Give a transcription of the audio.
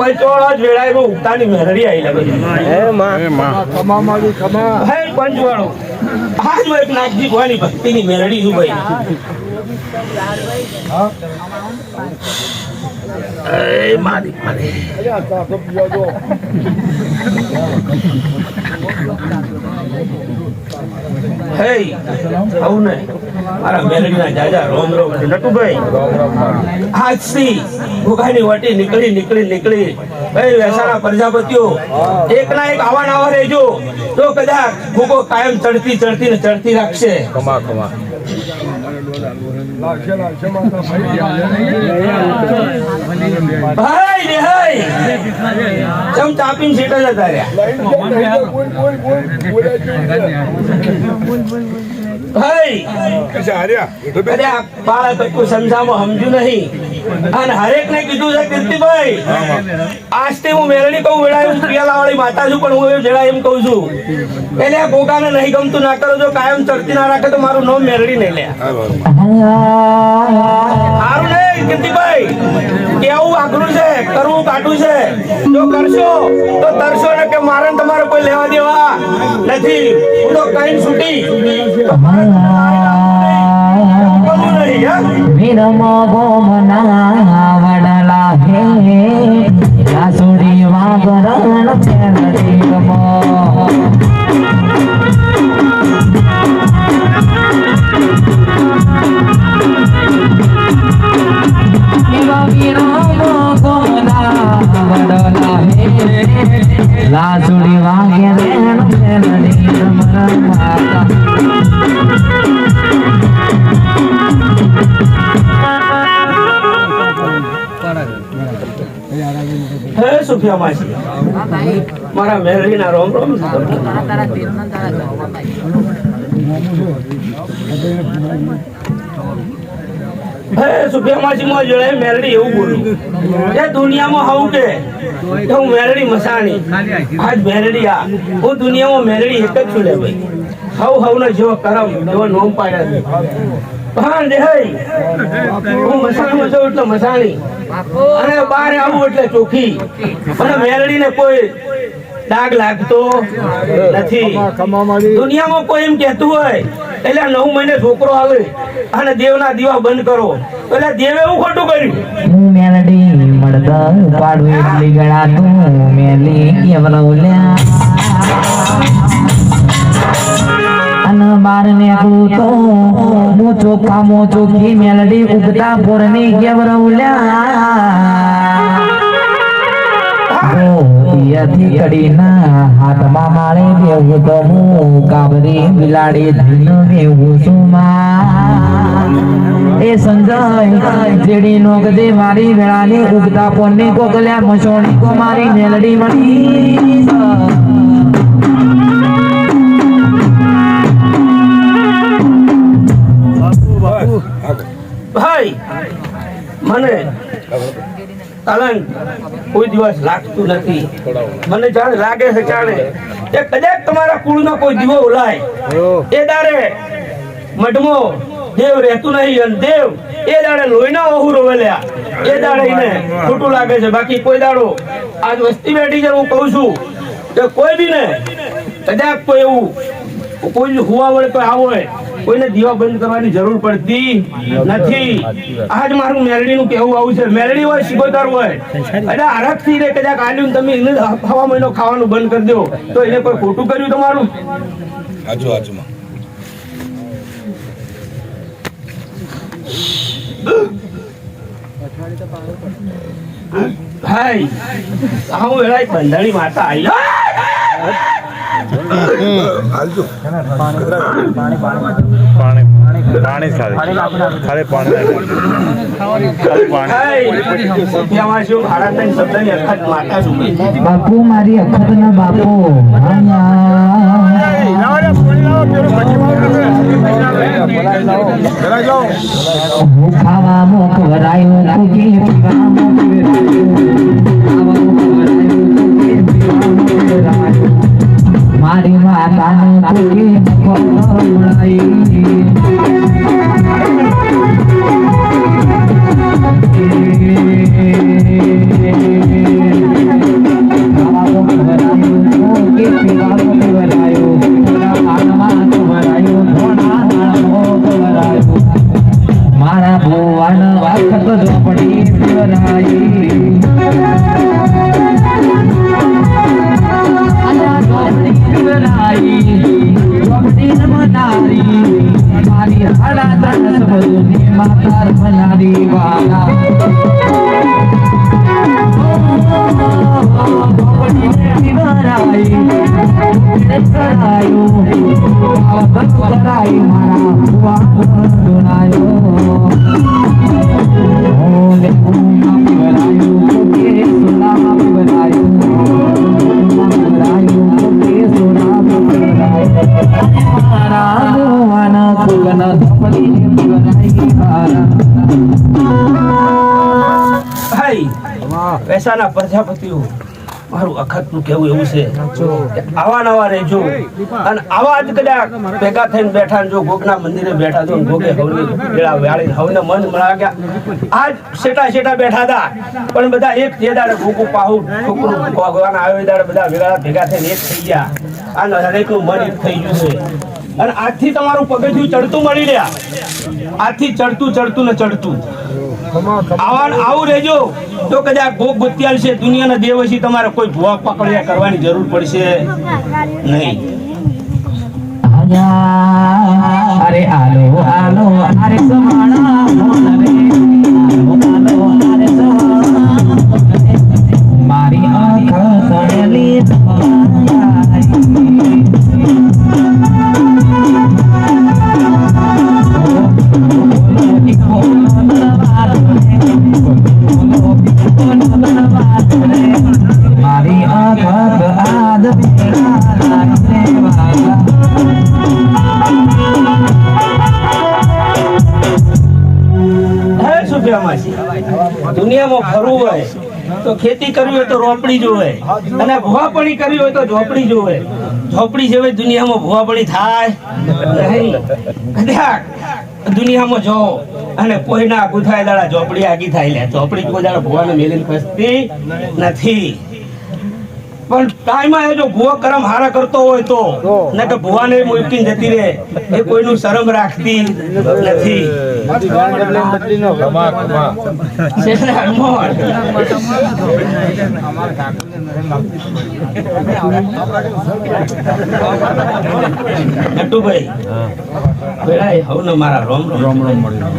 પંચવાળો જ વેળાએ ઉગતાની મેરડી આવી લાગે હે પંચવાળો આજ એક નાગજી ભવાની ભક્તિની મેરડી છું ભાઈ મારી હે આવું ને મારા મેરડીના જાજા રોમ રોમ નટુભાઈ આજથી ભૂખાની વાટી નીકળી ભાઈ વેસાણા પ્રજાપતિઓ એકના એક આવા નાવા રહેજો તો કદાચ ભૂખો કાયમ ચડતી રાખશે ભાઈ ને હઈ ચમ ચાપીને સીટા જતા રહ્યા ભાઈ બાળક કોઈ સમજામાં સમજુ નહીં અને હરેક ને કીધું છે કીર્તિભાઈ આજથી હું મેરડી કહું વેળા હું પ્રિયાલા વાળી માતા છું પણ હું જરા એમ કહું છું એટલે ગોગાને નહીં ગમતું ના કરો જો કાયમ ચડતી ના રાખે તો મારું નામ મેરડી નહીં લે સારું નહીં કીર્તિભાઈ કેવું આકરું છે કરવું કાઢું છે જો કરશો તો તરશો ને કે મારે તમારે કોઈ લેવા દેવા નથી હું તો કઈ છૂટી વડલા હે લાસુડી વાગરણ પેલડી ગમો લાસુડી વાગરણ પેલડી હે સુફિયા માસી મારા મેરડીના રોમ રોમ હે સુફિયા માસી માં જોડે મેરડી એવું બોલું કે દુનિયામાં હું કે હું મેરડી મસાણી આજ મેરડી આ હું દુનિયામાં મેરડી એક જ છું લે ભાઈ હવનો જેવો કરમ એવો નોમ પાડ્યા ભાન દે હઈ હું મસાણીમાં જઉં એટલે મસાણી અને બહાર આવું એટલે ચોખ્ખી અને મેરડીને કોઈ દાગ લાગતો નથી દુનિયામાં કોઈ એમ કહેતું હોય એટલે 9 મહિને છોકરો આવે અને દેવના દીવા બંધ કરો એટલે દેવે એવું ખોટું કર્યું હું મેલડી મળતા પાડું એટલી ગળાતું મેલી કેવલવલ્યા અને બાર નીકળું તો હું ચોખ્ખામાં ચોખ્ખી મેલડી ઉગતા પોરની કેવલવલ્યા કડીના હાથમાં માળે બેવું તો હું કાબરી બિલાડી ધીનો બેવું છું એ સંજય જેડી નો ગદે મારી વેળાની ઉગતા પોરની કોકલ્યા મસોણી કો મારી મેલડી મળી ભાઈ મને કલંક કોઈ દિવસ લાગતું નથી મને જાણે લાગે છે જાણે એ કદાચ તમારા કુળનો કોઈ દીવો ઓલાય એ દાડે મઢમો દેવ રહેતું નહીં અને દેવ એ દાડે લોહીના ઓહુ રોવેલ્યા એ દાડે એને ખોટું લાગે છે બાકી કોઈ દાડો આજ વસ્તી બેઠી છે હું કહું છું કે કોઈ બી ને કદાચ કોઈ એવું કોઈ હુવા વડે કોઈ આવો હોય કોઈને દીવા બંધ કરવાની જરૂર પડતી નથી આજ મારું મેરડીનું કેવું આવું છે મેરડી હોય શિકોતર હોય એટલે હરખથી રે કદાચ આલ્યું તમે એને હવા મહિનો ખાવાનું બંધ કરી દો તો એને કોઈ ખોટું કર્યું તમારું આજુમાં હાય આવું વેળાય બંધાણી માતા આવી બાપુ મારી અખત ના બાપુ ખાવા મુખ વરાયો પીવા મારી માતાનું તુકી મળાઈ પાણી પીવાનું પીવરાયું પૂરા પાનમાં પીવરાયું ધોણા દાણો પીવરાયું મારા ભુવન વખત ઝોપડી પીવરાઈ અલા ઝોપડી પીવરાઈ ઝોપડી નમનારી મારી હાડા ત્રણ બધુની માતા રમનારી વાલા પૈસાના પ્રજાપતિઓ મારું અખતનું કેવું એવું છે કે આવા નવા રહેજો અને આવા જ કદાચ ભેગા થઈને બેઠા ને જો ગોગના મંદિરે બેઠા તો ગોગે હવની વેળા વાળીને હવને મન મળાગ્યા આજ શેટા બેઠા હતા પણ બધા એક જે દાડે ગોગું પાહું છોકરું ભગવાન આવે દાડે બધા વેળા ભેગા થઈને એક થઈ ગયા અને હરેકનું મન એક થઈ ગયું છે અને આજથી તમારું પગથિયું ચડતું મળી રહ્યા આજથી ચડતું ને ચડતું આવું રહેજો તો કદાચ ભોગ ગુત્યાલ છે દુનિયાના દેવસી તમારે કોઈ ભૂવા પકડ્યા કરવાની જરૂર પડશે નહીં. અરે આલો આલો અરે સમાણા મોન રે આલો અરે સમાણા મારી આંખ સણેલી મારી આંખ આદ દુનિયામાં ફરવું હોય તો ખેતી કરવી હોય તો રોપડી જોવે અને ભુવાપણી કરવી હોય તો ઝોપડી જોવે. ઝોપડી જેવી દુનિયામાં ભુવાપણી થાય નહીં. કદાચ દુનિયામાં જો અને કોઈના આગું થાય દાડા ઝોપડી આગી થાય લે ઝોપડી કોઈ દાડા ભુવાને મેલીને ખસતી નથી. પણ ટાઈમ આવે જો ભુવા કરમ હારા કરતો હોય તો ને કે ભુવાને મૂકીને જતી રહે એ કોઈનું શરમ રાખતી નથી. નટુભાઈ પેલા હવે મારા રોમ રોમ મળ્યું.